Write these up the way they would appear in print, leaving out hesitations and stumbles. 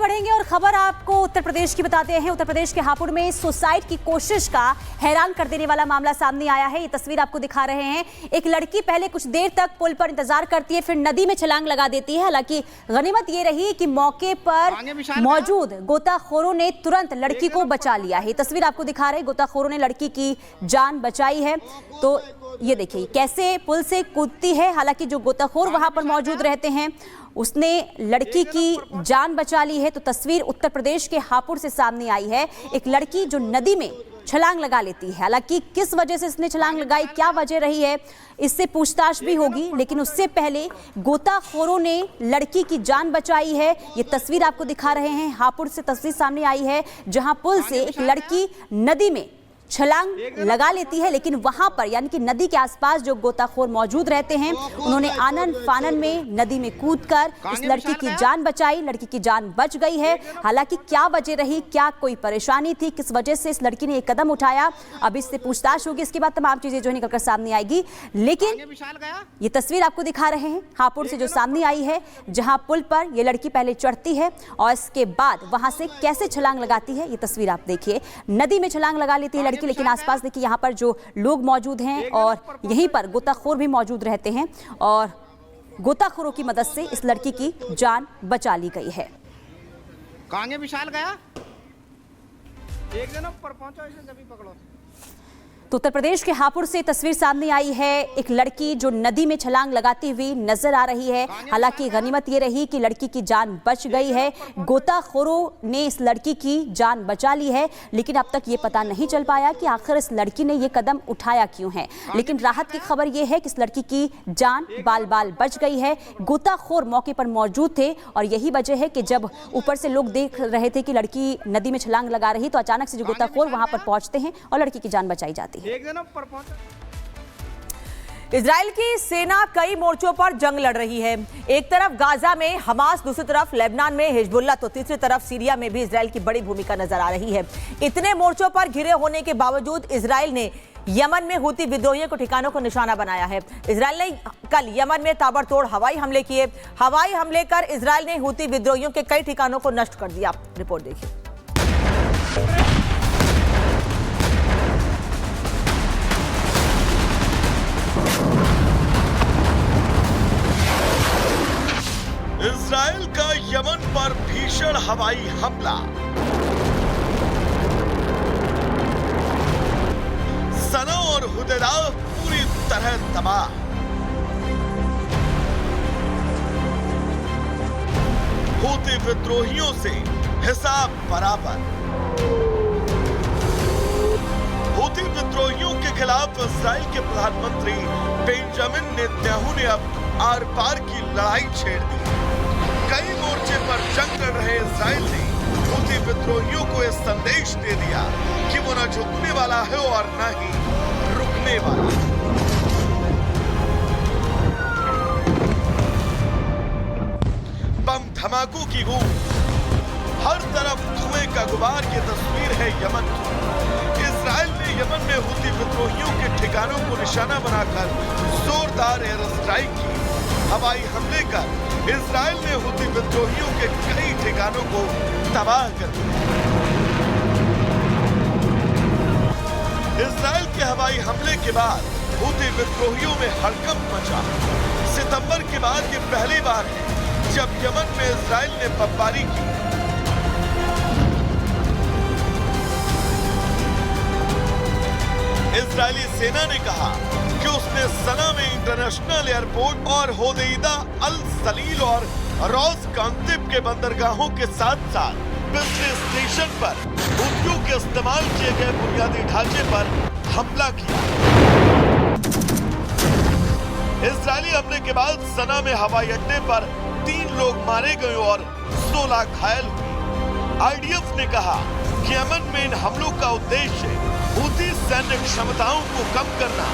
बढ़ेंगे और खबर आपको उत्तर प्रदेश की बताते हैं। उत्तर प्रदेश के हापुड़ में सुसाइड की कोशिश का हैरान कर देने वाला मामला सामने आया है। ये तस्वीर आपको दिखा रहे हैं। एक लड़की पहले कुछ देर तक पुल पर इंतजार करती है, फिर नदी में छलांग लगा देती है। हालांकि गनीमत ये रही कि मौके पर मौजूद गोताखोरों ने तुरंत लड़की को बचा लिया है। तस्वीर आपको दिखा रहे हैं, गोताखोरों ने लड़की की जान बचाई है। तो ये देखिए कैसे पुल से कूदती है। हालांकि जो गोताखोर वहां पर मौजूद रहते हैं उसने लड़की की जान बचा ली है। तो तस्वीर उत्तर प्रदेश के हापुड़ से सामने आई है। एक लड़की जो नदी में छलांग लगा लेती है। हालांकि किस वजह से इसने छलांग लगाई, क्या वजह रही है, इससे पूछताछ भी होगी। लेकिन उससे पहले गोताखोरों ने लड़की की जान बचाई है। ये तस्वीर आपको दिखा रहे हैं। हापुड़ से तस्वीर सामने आई है जहां पुल से एक लड़की नदी में छलांग लगा लेती है। लेकिन वहां पर यानी कि नदी के आसपास जो गोताखोर मौजूद रहते हैं उन्होंने आनन फानन में नदी में कूदकर इस लड़की की जान बचाई। लड़की की जान बच गई है। हालांकि क्या वजह रही, क्या कोई परेशानी थी, किस वजह से इस लड़की ने एक कदम उठाया, अब इससे पूछताछ होगी। इसके बाद तमाम चीजें जो है निकलकर सामने आएगी। लेकिन ये तस्वीर आपको दिखा रहे हैं हापुड़ से जो सामने आई है, जहां पुल पर यह लड़की पहले चढ़ती है और इसके बाद वहां से कैसे छलांग लगाती है। ये तस्वीर आप देखिए, नदी में छलांग लगा लेती है लड़की। लेकिन आसपास देखिए यहाँ पर जो लोग मौजूद हैं और यहीं पर गोताखोर भी मौजूद रहते हैं और गोताखोरों की मदद से इस लड़की की जान बचा ली गई है। कांगे विशाल गया एक दिन ऊपर पहुंचा इसे जब पकड़ो। तो उत्तर प्रदेश के हापुड़ से तस्वीर सामने आई है। एक लड़की जो नदी में छलांग लगाती हुई नजर आ रही है। हालांकि गनीमत ये रही कि लड़की की जान बच गई है। गोताखोरों ने इस लड़की की जान बचा ली है। लेकिन अब तक ये पता नहीं चल पाया कि आखिर इस लड़की ने ये कदम उठाया क्यों है। लेकिन राहत की खबर ये है कि इस लड़की की जान बाल बाल बच गई है। गोताखोर मौके पर मौजूद थे और यही वजह है कि जब ऊपर से लोग देख रहे थे कि लड़की नदी में छलांग लगा रही तो अचानक से जो गोताखोर वहां पर पहुंचते हैं और लड़की की जान बचाई जाती है। इजराइल की सेना कई मोर्चों पर जंग लड़ रही है। एक तरफ गाजा में हमास, दूसरी तरफ लेबनान में हिजबुल्लाह, तो तीसरी तरफ सीरिया में भी इजराइल की बड़ी भूमिका नजर आ रही है। इतने मोर्चों पर घिरे होने के बावजूद इजराइल ने यमन में हुती विद्रोहियों को ठिकानों को निशाना बनाया है। इजराइल ने कल यमन में ताबड़तोड़ हवाई हमले किए। हवाई हमले कर इजराइल ने हुती विद्रोहियों के कई ठिकानों को नष्ट कर दिया। रिपोर्ट देखिए। इजराइल का यमन पर भीषण हवाई हमला। सना और हुदैदा पूरी तरह तबाह। हूती विद्रोहियों से हिसाब बराबर। हूती विद्रोहियों के खिलाफ इजराइल के प्रधानमंत्री बेंजामिन नेतन्याहू ने अब आर पार की लड़ाई छेड़ दी। कई मोर्चे पर जंग लड़ रहे इजराइल ने हूती विद्रोहियों को यह संदेश दे दिया कि वो न झुकने वाला है और न ही रुकने वाला। बम धमाकों की गूंज, हर तरफ धुएं का गुबार, ये तस्वीर है यमन की। इजराइल ने यमन में हूती विद्रोहियों के ठिकानों को निशाना बनाकर जोरदार एयर स्ट्राइक की। हवाई हमले कर इजराइल ने हूती विद्रोहियों के कई ठिकानों को तबाह कर दिया। इजराइल के हवाई हमले के बाद हूती विद्रोहियों में हड़कंप मचा। सितंबर के बाद ये पहली बार है जब यमन में इजराइल ने बमबारी की। इजरायली सेना ने कहा कि उसने सना में इंटरनेशनल एयरपोर्ट और होदेइदा अल सलील और रॉस कांतिब के बंदरगाहों के साथ साथ बिजली स्टेशन पर हूतियों के इस्तेमाल किए गए बुनियादी ढांचे पर हमला किया। इजरायली हमले के बाद सना में हवाई अड्डे पर 3 लोग मारे गए और 16 घायल हुए। आईडीएफ ने कहा कि यमन में इन हमलों का उद्देश्य हूती सैन्य क्षमताओं को कम करना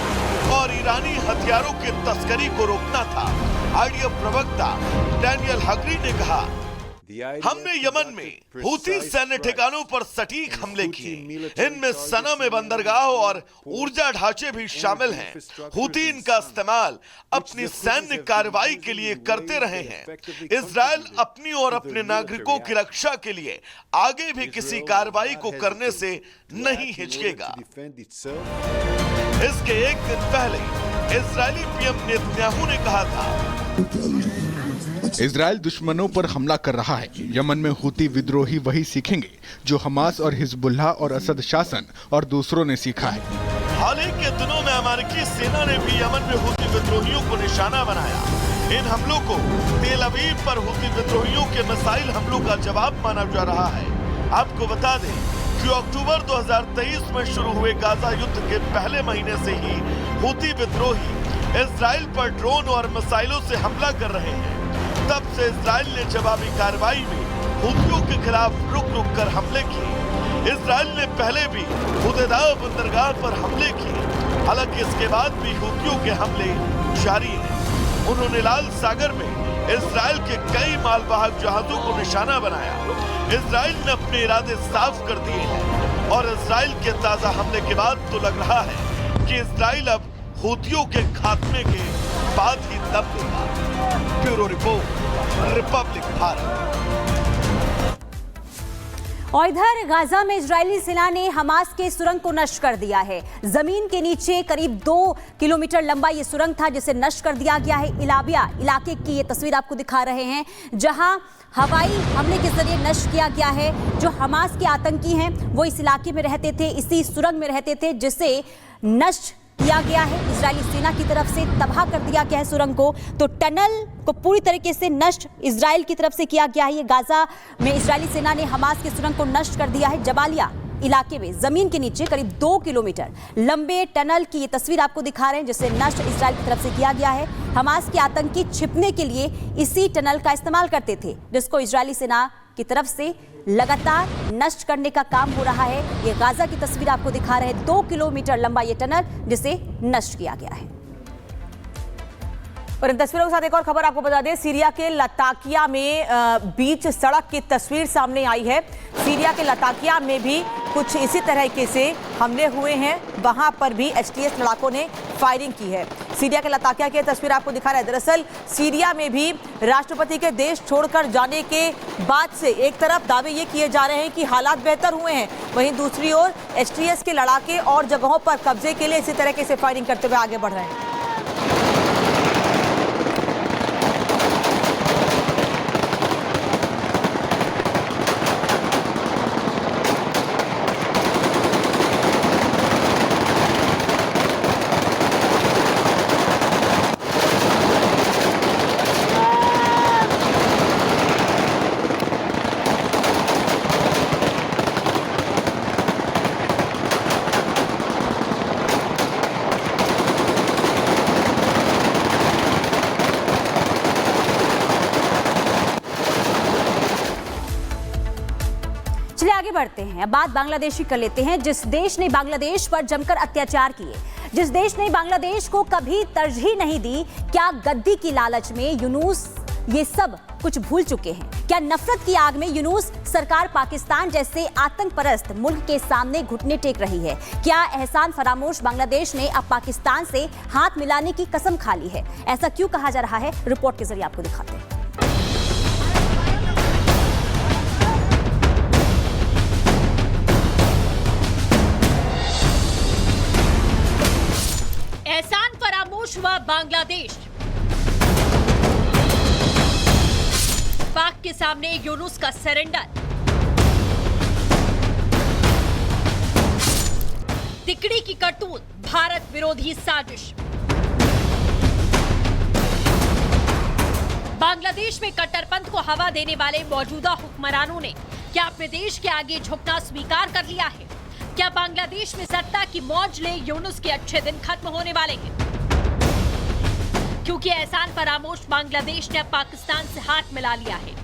और ईरानी हथियारों की तस्करी को रोकना था। आईडीएफ प्रवक्ता डैनियल हगरी ने कहा, हमने यमन में हूती सैन्य ठिकानों पर सटीक हमले किए। इनमें सना में बंदरगाह और ऊर्जा ढांचे भी शामिल हैं। हूती इनका इस्तेमाल अपनी सैन्य कार्रवाई के लिए करते रहे हैं। इजराइल अपनी और अपने नागरिकों की रक्षा के लिए आगे भी किसी कार्रवाई को करने से नहीं हिचकेगा। इसके एक दिन पहले इजरायली पीएम नेतन्याहू ने कहा था, इजराइल दुश्मनों पर हमला कर रहा है। यमन में हूती विद्रोही वही सीखेंगे जो हमास और हिजबुल्लाह और असद शासन और दूसरों ने सीखा है। हाल ही के दिनों में अमेरिकी सेना ने भी यमन में हूती विद्रोहियों को निशाना बनाया। इन हमलों को तेल अवीव पर हूती विद्रोहियों के मिसाइल हमलों का जवाब माना जा रहा है। आपको बता दें कि अक्टूबर 2023 में शुरू हुए गाजा युद्ध के पहले महीने से ही हूती विद्रोही इजराइल पर ड्रोन और मिसाइलों से हमला कर रहे हैं। तब से इजराइल ने जवाबी कार्रवाई में हूतियों के खिलाफ रुक रुक कर हमले किए। इजराइल ने पहले भी हुदैदा बंदरगाह पर हमले किए। हालांकि इसके बाद भी हूतियों के हमले जारी हैं। उन्होंने लाल सागर में इजराइल के कई मालवाहक जहाजों को निशाना बनाया। इजराइल ने अपने इरादे साफ कर दिए हैं और इजराइल के ताजा हमले के बाद तो लग रहा है कि इजराइल अब हूतियों के खात्मे के बाद ही दम लेगा। Bureau report, Republic Bharat. और इधर गाजा में इजरायली सेना ने हमास के सुरंग को नष्ट कर दिया है। जमीन के नीचे करीब 2 किलोमीटर लंबा ये सुरंग था जिसे नष्ट कर दिया गया है। इलाबिया इलाके की ये तस्वीर आपको दिखा रहे हैं जहां हवाई हमले के जरिए नष्ट किया गया है। जो हमास के आतंकी हैं वो इस इलाके में रहते थे, इसी सुरंग में रहते थे जिसे नष्ट किया गया है। इजरायली सेना की तरफ से तबाह कर दिया गया है सुरंग को। तो टनल को पूरी तरीके से नष्ट इजराइल की तरफ से किया गया है। ये गाजा में इजरायली सेना ने हमास के सुरंग को नष्ट कर दिया है। जबालिया इलाके में जमीन के नीचे करीब 2 किलोमीटर लंबे टनल की ये तस्वीर आपको दिखा रहे हैं जिसे नष्ट इजराइल की तरफ से किया गया है। हमास के आतंकी छिपने के लिए इसी टनल का इस्तेमाल करते थे जिसको इजरायली सेना की तरफ से लगातार नष्ट करने का काम हो रहा है। ये गाजा की तस्वीर आपको दिखा रहे हैं। 2 किलोमीटर लंबा ये टनल जिसे नष्ट किया गया है। और इन तस्वीरों के साथ एक और खबर आपको बता दें, सीरिया के लताकिया में बीच सड़क की तस्वीर सामने आई है। सीरिया के लताकिया में भी कुछ इसी तरीके से हमले हुए हैं। वहां पर भी एचटीएस लड़ाकों ने फायरिंग की है। सीरिया के लताकिया की तस्वीर आपको दिखा रहा है। दरअसल सीरिया में भी राष्ट्रपति के देश छोड़कर जाने के बाद से एक तरफ दावे ये किए जा रहे हैं कि हालात बेहतर हुए हैं, वहीं दूसरी ओर एचटीएस के लड़ाके और जगहों पर कब्जे के लिए इसी तरीके से फायरिंग करते हुए आगे बढ़ रहे हैं। चलिए आगे बढ़ते हैं। अब बात बांग्लादेश की कर लेते हैं। जिस देश ने बांग्लादेश पर जमकर अत्याचार किए, जिस देश ने बांग्लादेश को कभी तरजीह नहीं दी, क्या गद्दी की लालच में यूनुस ये सब कुछ भूल चुके हैं? क्या नफरत की आग में यूनुस सरकार पाकिस्तान जैसे आतंक परस्त मुल्क के सामने घुटने टेक रही है? क्या एहसान फरामोश बांग्लादेश ने अब पाकिस्तान से हाथ मिलाने की कसम खा ली है? ऐसा क्यों कहा जा रहा है, रिपोर्ट के जरिए आपको दिखाते हैं। एहसान फरामोश हुआ बांग्लादेश। पाक के सामने यूनुस का सरेंडर। तिकड़ी की करतूत, भारत विरोधी साजिश। बांग्लादेश में कट्टरपंथ को हवा देने वाले मौजूदा हुक्मरानों ने क्या अपने देश के आगे झुकना स्वीकार कर लिया है? क्या बांग्लादेश में सत्ता की मौज ले यूनुस के अच्छे दिन खत्म होने वाले हैं? क्योंकि एहसान फरामोश बांग्लादेश ने अब पाकिस्तान से हाथ मिला लिया है।